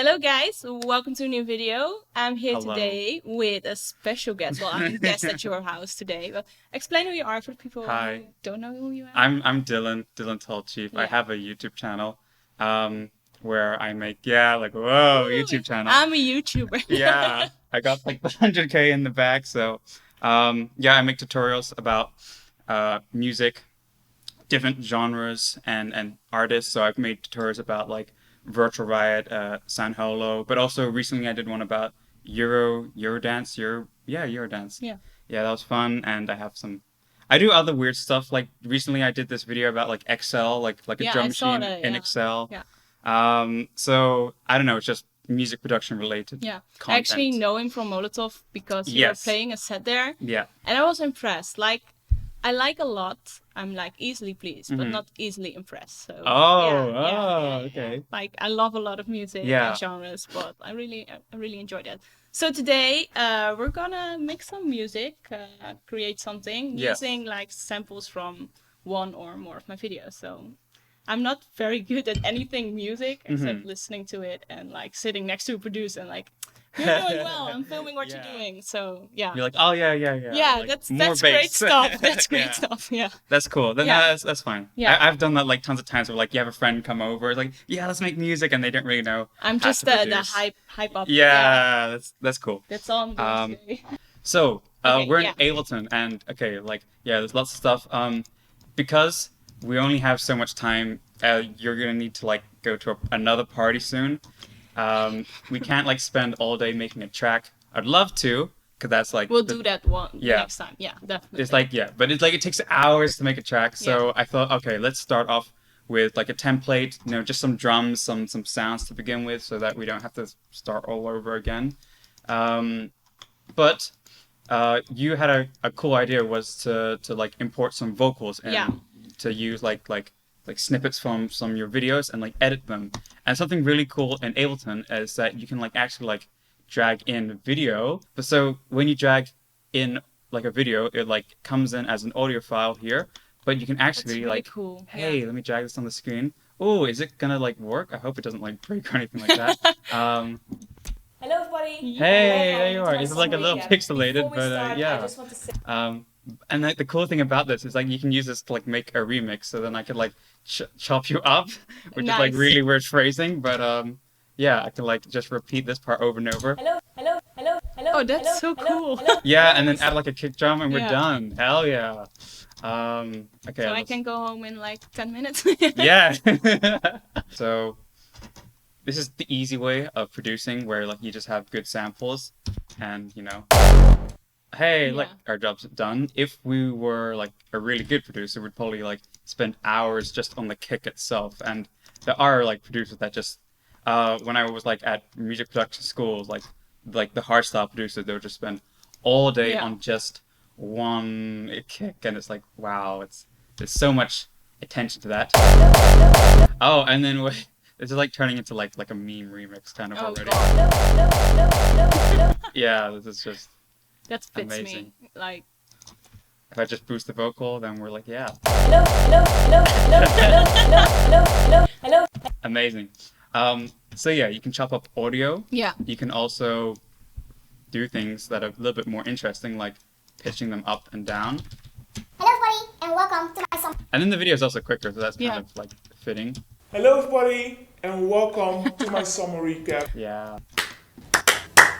Hello guys, welcome to a new video. I'm here Hello. today with a special guest. Well, I'm a guest at your house today, but explain who you are for the people Hi. who don't know who you are. I'm Dylan Tallchief. I Yeah. have a YouTube channel where I make whoa, Ooh, YouTube channel. I'm a YouTuber. Yeah, I got like the 100K in the bag. So I make tutorials about music, different genres and artists. So I've made tutorials about like Virtual Riot, San Holo, but also recently I did one about Eurodance. Eurodance. Yeah. Yeah, that was fun, and I do other weird stuff. Like recently, I did this video about like Excel, like a Yeah, drum I saw machine that, in yeah. Excel. Yeah. So I don't know. It's just music production related. Yeah. I Content. actually know him from Molotov because you Yes. were playing a set there. Yeah. And I was impressed. Like, I like a lot. I'm like easily pleased, but Mhm. not easily impressed. So Okay. Like I love a lot of music Yeah. and genres, but I really enjoyed that. So today we're gonna make some music, create something Yes. using like samples from one or more of my videos. So I'm not very good at anything music except listening to it and like sitting next to a producer and like, you're doing well. I'm filming what Yeah. you're doing. So yeah. You're like, oh yeah. Yeah, Like, that's more great bass. stuff. That's great Yeah. stuff. Yeah. That's cool. Then Yeah. that's fine. Yeah. I've done that like tons of times where like you have a friend come over, it's like, yeah, let's make music, and they don't really know. I'm how just to the produce. hype up. Yeah, that's cool. That's all I'm doing today. So Okay, we're in yeah. Ableton, and there's lots of stuff. Because we only have so much time, you're gonna need to like go to another party soon. We can't like spend all day making a track. I'd love to, because that's like We'll do that one Yeah. next time. Yeah, definitely. It's like but it's like it takes hours to make a track. So I thought, okay, let's start off with like a template, just some drums, some sounds to begin with, so that we don't have to start all over again. But you had a cool idea, was to like import some vocals and Yeah. to use like snippets from some of your videos and like edit them. And something really cool in Ableton is that you can like actually like drag in video. But so when you drag in like a video, it like comes in as an audio file here, but you can That's actually really like, cool. hey, Yeah. let me drag this on the screen. Oh, is it gonna like work? I hope it doesn't like break or anything like that. Hello everybody! Hey, there you Welcome are. to It's my like a little recap. pixelated, Before we but start, yeah. I just want to say And like the cool thing about this is like you can use this to like make a remix. So then I could like chop you up, which is like Nice. really weird phrasing, but I can like just repeat this part over and over. hello. Oh, that's so cool. Yeah, and then add like a kick drum, and we're Yeah. done. Hell yeah. Okay. So I let's- can go home in like 10 minutes. Yeah. So this is the easy way of producing, where like you just have good samples, and hey, look, Yeah. our job's done. If we were like a really good producer, we'd probably like spend hours just on the kick itself. And there are like producers that just when I was like at music production schools, like the hardstyle producers, they would just spend all day Yeah. on just one kick, and it's like, wow, there's so much attention to that. Oh, and then this is like turning into like a meme remix kind of Oh, already. God. Yeah, this is just, That fits Amazing. me. Like, if I just boost the vocal, then we're like, yeah, Hello. amazing. So yeah, you can chop up audio. yeah. You can also do things that are a little bit more interesting, like pitching them up and down. Hello everybody and welcome to my summer. And then the video is also quicker, so that's kind Yeah. of like fitting. Hello everybody and welcome to my summer recap. Yeah.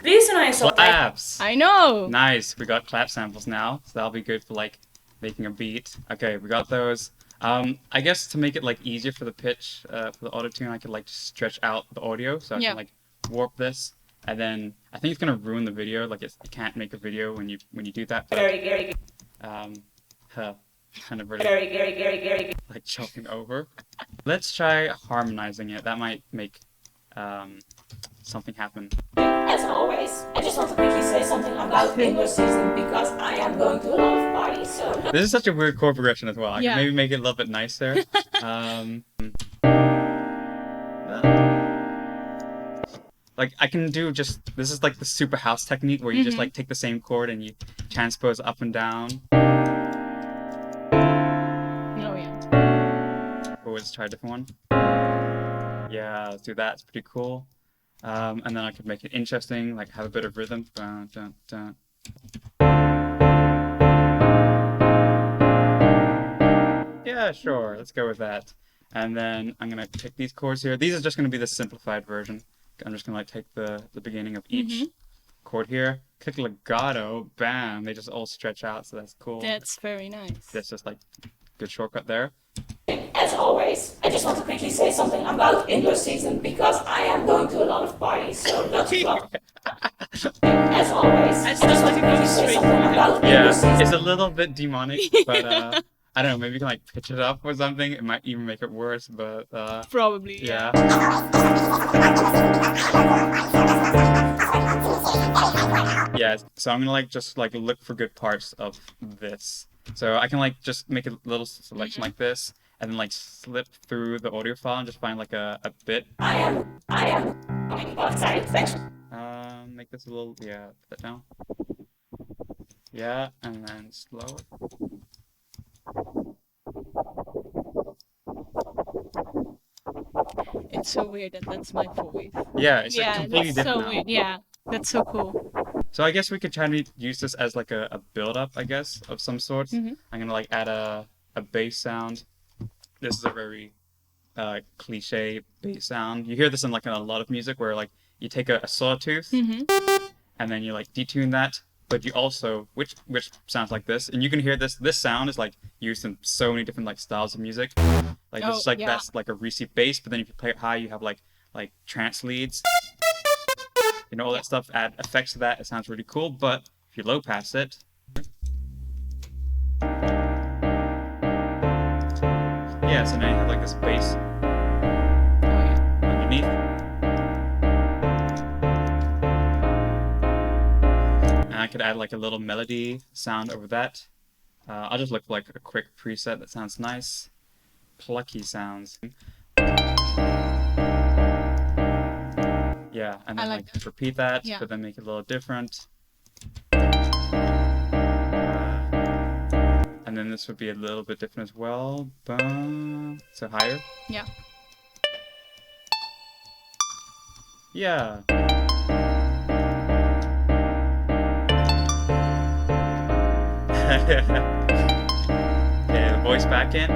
Please and I saw Claps. I know. Nice. We got clap samples now, so that'll be good for like making a beat. Okay, we got those. I guess to make it like easier for the pitch, for the auto tune, I could like just stretch out the audio, so I Yeah. can like warp this, and then I think it's gonna ruin the video. Like you can't make a video when you do that. But, very good. kind of really Very like chopping over. Let's try harmonizing it. That might make something happen. As always, I just want to quickly say something about bingo season because I am going to a lot of parties, so This is such a weird chord progression as well. I Yeah. can maybe make it a little bit nicer. Like I can do this is like the super house technique where you just like take the same chord and you transpose up and down. Oh, yeah. Or let's try a different one. Yeah, let's do that. It's pretty cool. And then I could make it interesting, like have a bit of rhythm. Dun, dun, dun. Yeah, sure. Let's go with that. And then I'm gonna pick these chords here. These are just gonna be the simplified version. I'm just gonna like take the beginning of each chord here, click legato, bam, they just all stretch out, so that's cool. That's very nice. That's just like good shortcut there. As always, I just want to quickly say something about indoor season because I am going to a lot of parties, so lots of fun. As always, I just want to quickly say something about indoor season. Yeah, it's a little bit demonic, but I don't know, maybe you can like pitch it up or something. It might even make it worse, but Probably, yeah. Yeah, so I'm gonna like just like look for good parts of this. So I can like just make a little selection like this, and then like slip through the audio file and just find like a bit. I am excited. Thanks. Make this a little, yeah, put that down. Yeah, and then slow it. It's so weird that that's my voice. Yeah, it's like Yeah, completely that's different so now. weird. Yeah, that's so cool. So I guess we could try to use this as like a build-up, I guess, of some sort. I'm gonna like add a bass sound. This is a very cliche bass sound. You hear this in like a lot of music where like you take a sawtooth and then you like detune that, but you also which sounds like this, and you can hear this sound is like used in so many different like styles of music. Like this is like that's like a receive bass, but then if you play it high you have like trance leads. You know, all that stuff, add effects to that, it sounds really cool, but if you low pass it, yeah, so now you have like this bass underneath. And I could add like a little melody sound over that. I'll just look for like a quick preset that sounds nice. Plucky sounds. Yeah, and then like repeat that, but then make it a little different. And then this would be a little bit different as well. Boom. So higher. Yeah. Yeah. Okay, the voice back in.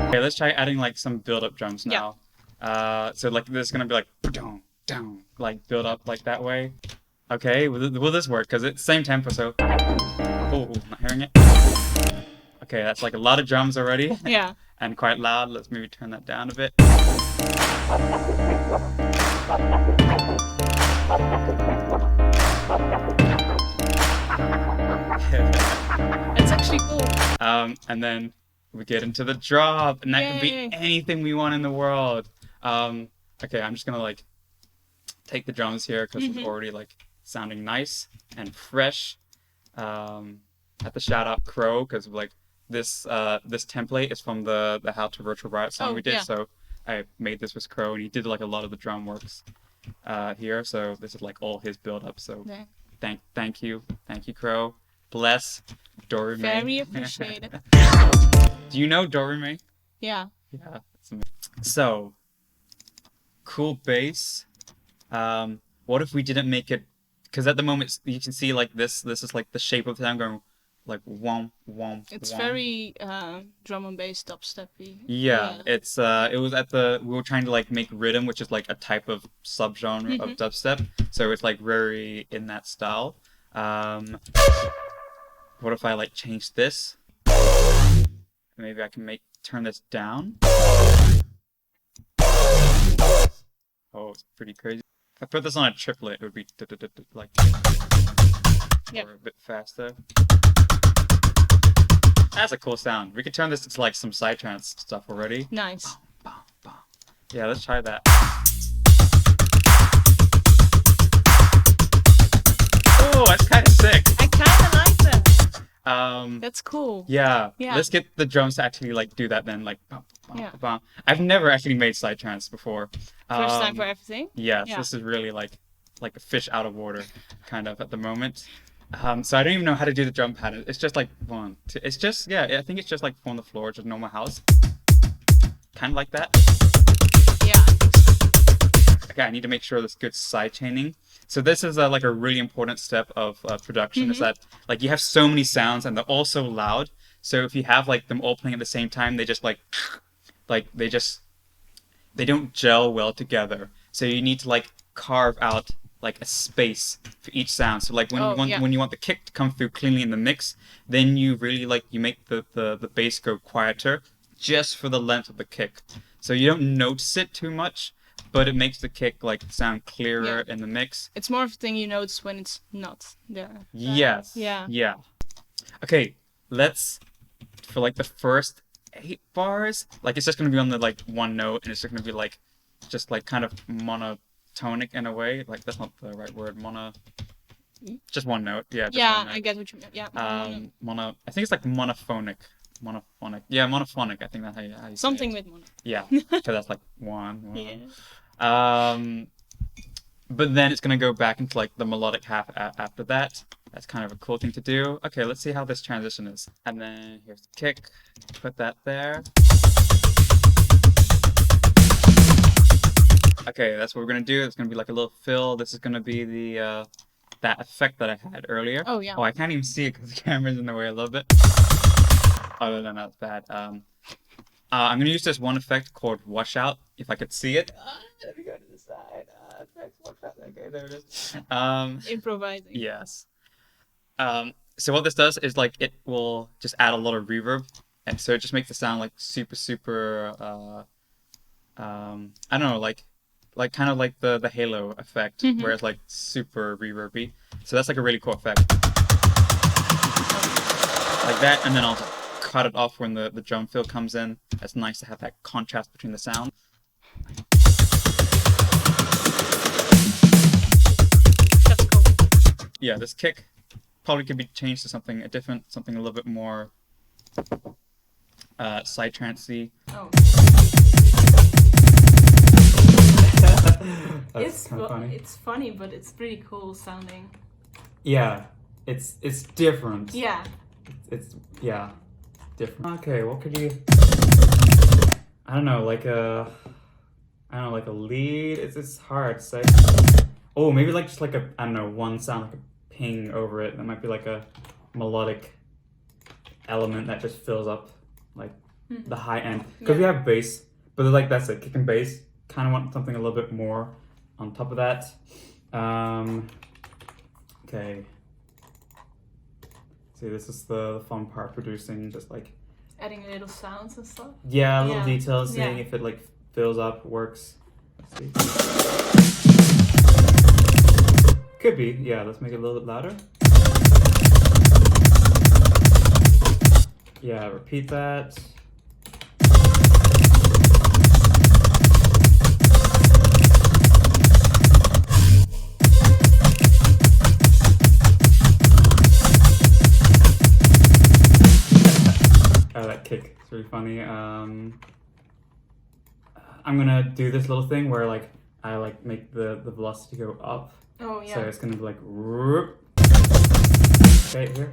Okay, let's try adding like some build-up drums now. So like there's gonna be like down, down, like build up like that way. Okay, will this work? Cause it's same tempo, so. Oh, not hearing it. Okay, that's like a lot of drums already. Yeah. And quite loud. Let's maybe turn that down a bit. It's actually cool. And then we get into the drop, and that can be Yay. anything we want in the world. Okay, I'm just gonna like take the drums here because it's already like sounding nice and fresh. Have to shout out Crow because like this template is from the How to Virtual Riot song we did. So I made this with Crow, and he did like a lot of the drum works here. So this is like all his build up. So thank you, Crow. Bless Dorime. Very appreciated. Do you know Dorime? Yeah. Yeah. So, cool bass. What if we didn't make it? Because at the moment you can see like this is like the shape of the sound going like wom wom. It's wom. very drum and bass dubsteppy. Yeah, it's it was we were trying to like make rhythm, which is like a type of subgenre of dubstep. So it's like very in that style. What if I like change this? Maybe I can turn this down. Oh, it's pretty crazy. If I put this on a triplet, it would be like or a bit faster. That's a cool sound. We could turn this into like some psytrance stuff already. Nice. Yeah, let's try that. Oh, that's kind of sick. I kind of like that. That's cool. Yeah. Yeah. Let's get the drums to actually like do that then. Like, I've never actually made psytrance before. First time for everything. Yes, Yeah. this is really like a fish out of water, kind of at the moment. So I don't even know how to do the drum pattern. It's just like one, two. It's just I think it's just like on the floor, just normal house. kind of like that. Yeah. Okay, I need to make sure there's good side chaining. So this is like a really important step of production, is that like you have so many sounds and they're all so loud. So if you have like them all playing at the same time, they just like they don't gel well together. So you need to like carve out like a space for each sound. So like when you want the kick to come through cleanly in the mix, then you really like you make the bass go quieter just for the length of the kick. So you don't notice it too much, but it makes the kick like sound clearer in the mix. It's more of a thing you notice when it's not there. Yes. Yeah. Yeah. Okay, let's for like the first 8 bars, like it's just gonna be on the like one note, and it's just gonna be like just like kind of monotonic in a way. Like that's not the right word. Just one note. Yeah. Just Yeah, one note. I get what you mean. Yeah. I think it's like monophonic. Yeah, monophonic. I think that's how you say Something it. with mono. Yeah. So that's like one. Yeah. But then it's gonna go back into like the melodic half after that. That's kind of a cool thing to do. Okay, let's see how this transition is. And then here's the kick. Put that there. Okay, that's what we're gonna do. It's gonna be like a little fill. This is gonna be the that effect that I had earlier. Oh yeah. Oh, I can't even see it because the camera's in the way a little bit. Other than that's bad. I'm gonna use this one effect called washout. If I could see it. Let me go to the side. Effects, washout. Okay, there it is. Improvising. Yes. So what this does is like it will just add a lot of reverb, and so it just makes the sound like super I don't know, like kind of like the Halo effect, where it's like super reverby. So that's like a really cool effect. Like that, and then I'll just cut it off when the drum fill comes in. It's nice to have that contrast between the sound. That's cool. Yeah, this kick probably could be changed to something different, something a little bit more psytrance-y. Oh. That's kind of funny. It's funny, but it's pretty cool sounding. Yeah, it's different. Yeah. It's different. Okay, what could you? I don't know, like a lead. It's hard to say. Oh, maybe like just like a one sound, like a ping over it. That might be like a melodic element that just fills up like the high end. Because we have bass, but like that's it, kick and bass. Kind of want something a little bit more on top of that. Okay. See, this is the fun part, producing, just like Adding little sounds and stuff. yeah, little Yeah. details, seeing Yeah. if it like fills up, works. Let's see. Could be, yeah. Let's make it a little bit louder. Yeah, repeat that. Oh, that kick. It's really funny. I'm gonna do this little thing where like I like make the velocity go up. Oh yeah. So it's gonna be like whoop. Okay, here.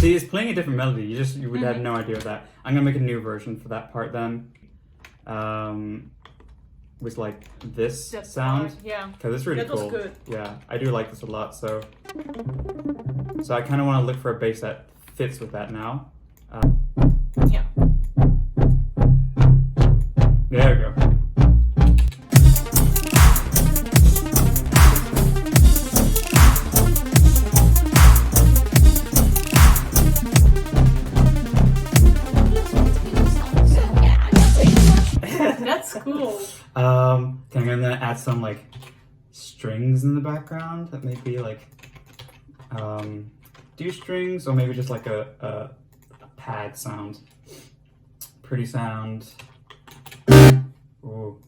See, it's playing a different melody. You would have no idea of that. I'm gonna make a new version for that part then. With like this That sound. part, yeah. Cause it's really That was cool. good. Yeah, I do like this a lot. So I kind of want to look for a bass that fits with that now. Yeah. There we go. That's cool. Okay, I'm gonna add some like strings in the background that may be like D strings, or maybe just like a pad sound. Pretty sound. Ooh.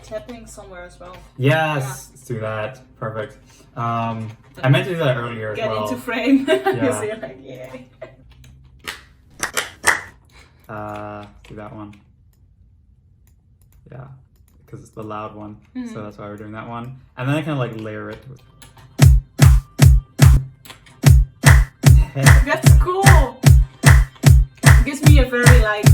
tapping somewhere as well. Yes, let's do that. Perfect. I meant to do that earlier as Get well. into frame. Yeah. So you're like, yeah. Do that one. Yeah, because it's the loud one, so that's why we're doing that one. And then I kind of like layer it. That's cool. Gives me a very like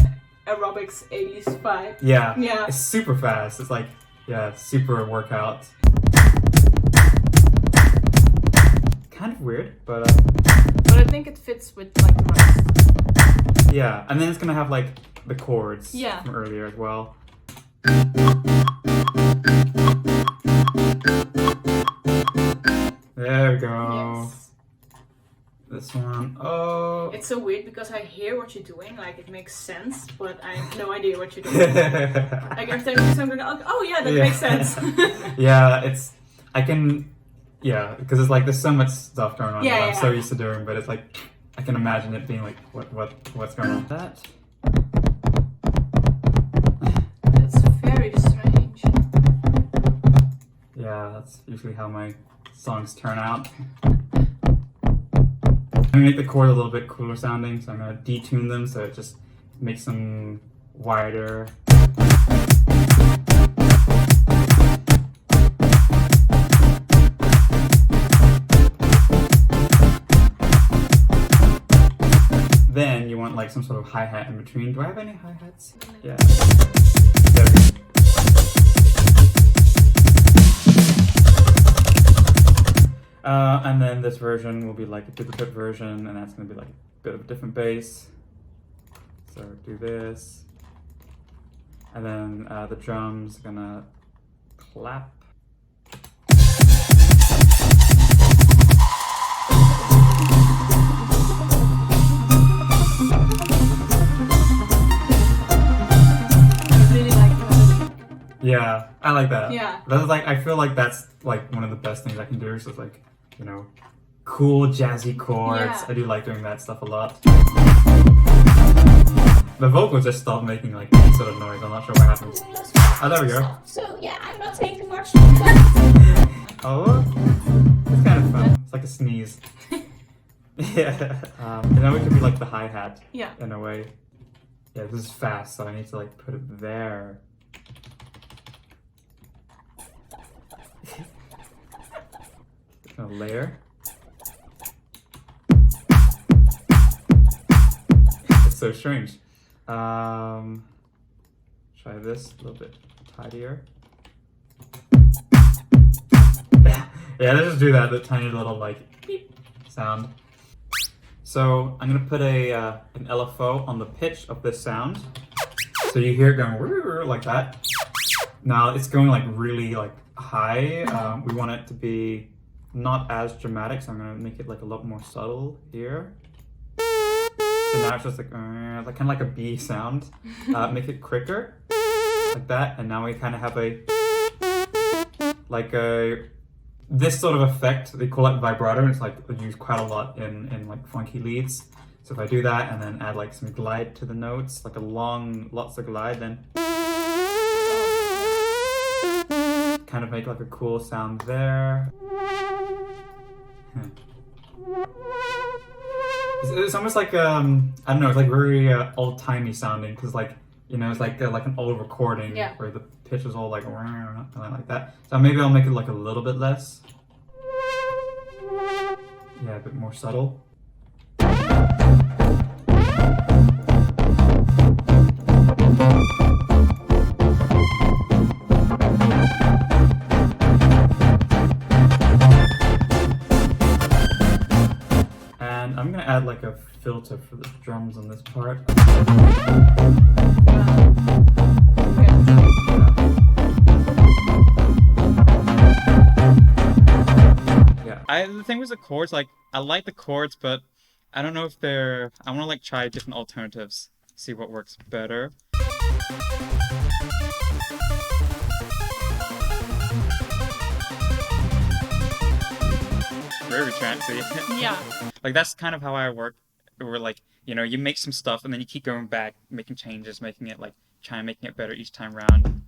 aerobics 80s vibe. Yeah, Yeah. it's super fast. It's like, yeah, super workout. Kind of weird, but But I think it fits with like the rest. yeah. And then it's gonna have like the chords Yeah. from earlier as well. There we go. Yes. This one. Oh. It's so weird because I hear what you're doing, like it makes sense, but I have no idea what you're doing. Like every time you do something, oh yeah, that makes sense. Yeah, it's I can yeah, because it's like there's so much stuff going on that I'm Yeah. so used to doing, but it's like I can imagine it being like what's going on with that. It's very strange. Yeah, that's usually how my songs turn out. I'm gonna make the chord a little bit cooler sounding, so I'm gonna detune them so it just makes them wider. Then you want like some sort of hi-hat in between. Do I have any hi-hats? Yeah. There we go. And then this version will be like a duplicate version, and that's going to be like a bit of a different bass. So do this. And then the drums are going to clap. I really like the Yeah, I like that. Yeah. That's like I feel like that's like one of the best things I can do. So it's like, you know, cool jazzy chords. Yeah. I do like doing that stuff a lot. The vocals just stopped making like any sort of noise. I'm not sure what happened. Oh, there we go. So yeah, I'm not saying too much. Oh, it's kind of fun. It's like a sneeze. Yeah. And then we could be like the hi-hat Yeah. in a way. Yeah, this is fast, so I need to like put it there. A layer. It's so strange. Try this a little bit tidier. Yeah, let's just do that, the tiny little like beep sound. So I'm gonna put an LFO on the pitch of this sound. So you hear it going like that. Now it's going like really like high. We want it to be not as dramatic, so I'm gonna make it like a lot more subtle here. So now it's just like kind of like a B sound. Make it quicker, like that, and now we kind of have this sort of effect. They call it vibrato, and it's like used quite a lot in like funky leads. So if I do that and then add like some glide to the notes, like lots of glide, then kind of make like a cool sound there. It's almost like I don't know. It's like very old-timey sounding because like it's like an old recording where the pitch is all like like that. So maybe I'll make it like a little bit less. Yeah, a bit more subtle. And I'm gonna add like a filter for the drums on this part. The thing with the chords, like I like the chords, but I don't know if they're. I want to like try different alternatives, see what works better. Very fancy. Yeah. Like that's kind of how I work. Where like you make some stuff and then you keep going back, making changes, making it like making it better each time round.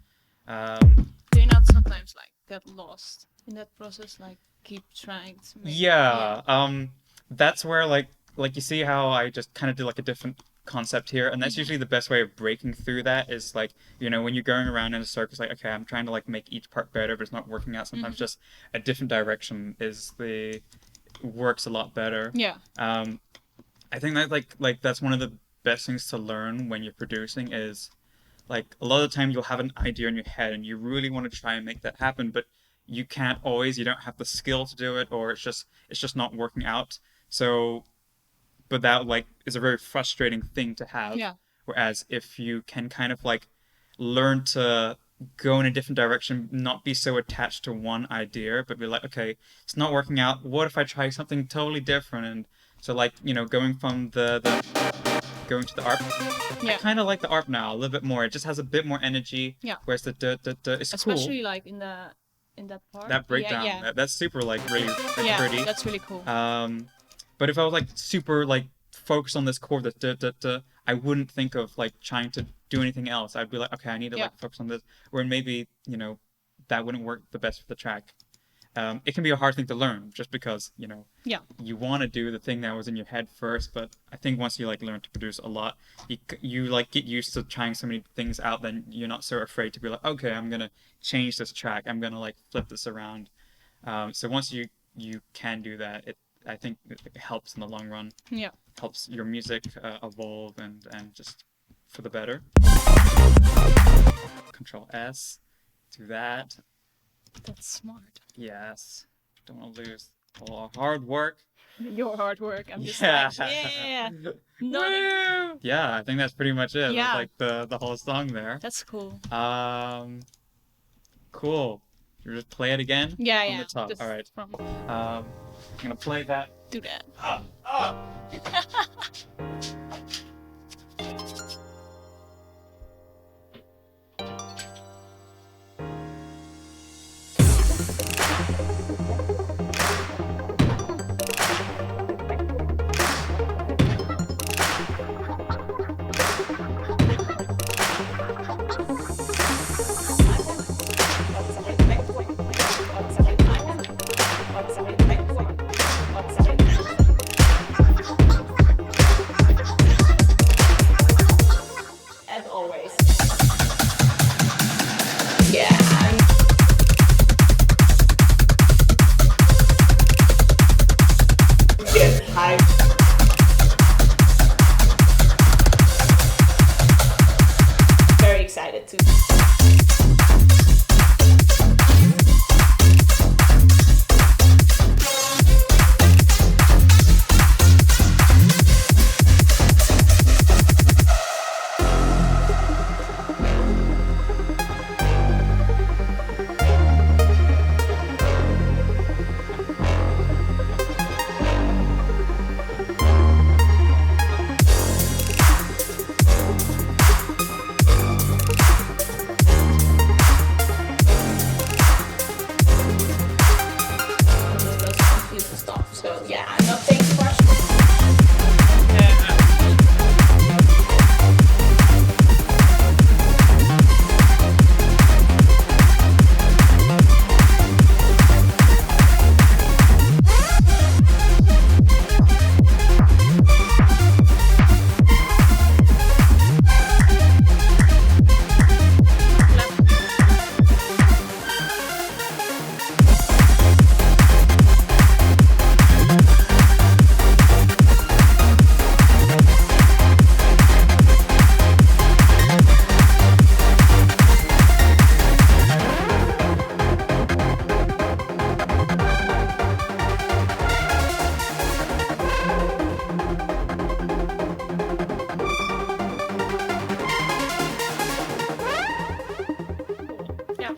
Do you not sometimes like get lost in that process? Like keep trying to make That's where like you see how I just kind of do like a different concept here, and that's usually the best way of breaking through that is like, when you're going around in a circle, it's like, okay, I'm trying to like make each part better, but it's not working out. Sometimes just a different direction works a lot better. Yeah. I think that like that's one of the best things to learn when you're producing is like a lot of the time you'll have an idea in your head and you really want to try and make that happen, but you can't always, you don't have the skill to do it, or it's just not working out. So, but that like is a very frustrating thing to have. Yeah. Whereas if you can kind of like learn to go in a different direction, not be so attached to one idea, but be like, okay, it's not working out. What if I try something totally different? And so like, going from going to the ARP. Yeah. I kind of like the ARP now a little bit more. It just has a bit more energy. Yeah. Whereas the it's Especially cool. like in that part. That breakdown, Yeah. that's super like really Yeah, pretty. that's really cool. But if I was like super like focused on this chord, I wouldn't think of like trying to do anything else. I'd be like, okay, I need to like focus on this. Or maybe that wouldn't work the best for the track. It can be a hard thing to learn just because you want to do the thing that was in your head first, but I think once you like learn to produce a lot, you like get used to trying so many things out, then you're not so afraid to be like, okay, I'm gonna change this track, I'm gonna like flip this around. So once you can do that, I think it helps in the long run. Yeah. Helps your music evolve and just for the better. Control S, do that. That's smart. Yes. Don't want to lose all our hard work. Your hard work. I'm just Yeah. like, yeah. Nothing. Yeah, I think that's pretty much it. Yeah. That's like the whole song there. That's cool. Cool. You just play it again? Yeah, From yeah. the top. Just All right. From I'm gonna play that. do that. As always. Yeah, I'm get hyped. Very excited to. Stuff. So yeah, I'm not taking questions. Yeah.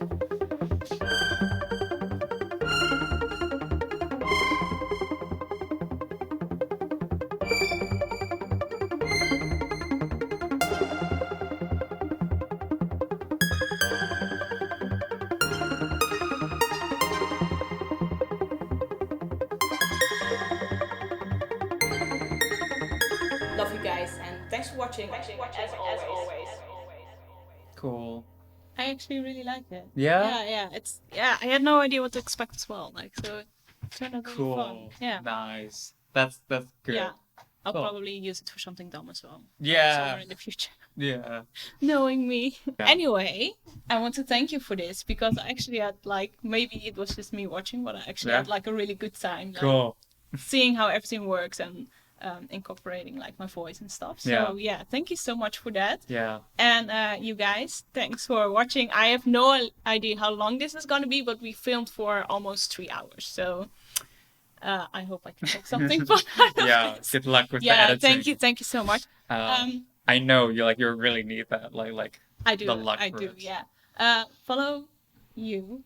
Love you guys and thanks for watching. As always. Cool. I actually really like it. Yeah? Yeah. I had no idea what to expect as well. Like, so it turned out really Cool. fun. Yeah. Nice. That's good. Yeah. I'll Cool. probably use it for something dumb as well. Yeah. Somewhere in the future. Yeah. Knowing me. Yeah. Anyway, I want to thank you for this because I actually had like, maybe it was just me watching, but I actually Yeah. had like a really good time. Like, Cool. seeing how everything works and incorporating like my voice and stuff. So yeah, thank you so much for that. Yeah. And you guys, thanks for watching. I have no idea how long this is gonna be, but we filmed for almost 3 hours. So I hope I can take something fun out of Yeah. this. Good luck with the Yeah, editing. thank you so much. I know you really need that. Like I do, the luck I for do, it. yeah. Follow you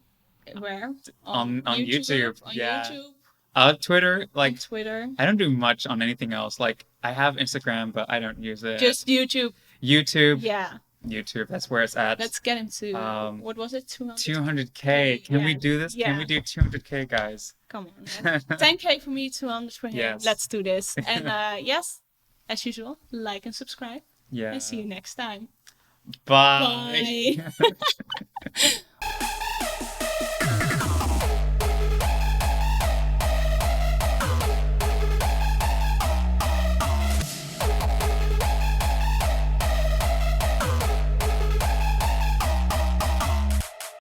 where On YouTube, on yeah. YouTube, Twitter, on Twitter. I don't do much on anything else. Like I have Instagram, but I don't use it. Just YouTube. YouTube. Yeah. YouTube, that's where it's at. Let's get into what was it? 200K. Can we Yeah. do this? Can Yeah. we do 200K, guys? Come on. Man. 10K for me, 200 for him. Yes. Let's do this. And yes, as usual, like and subscribe. Yeah. And see you next time. Bye. Bye.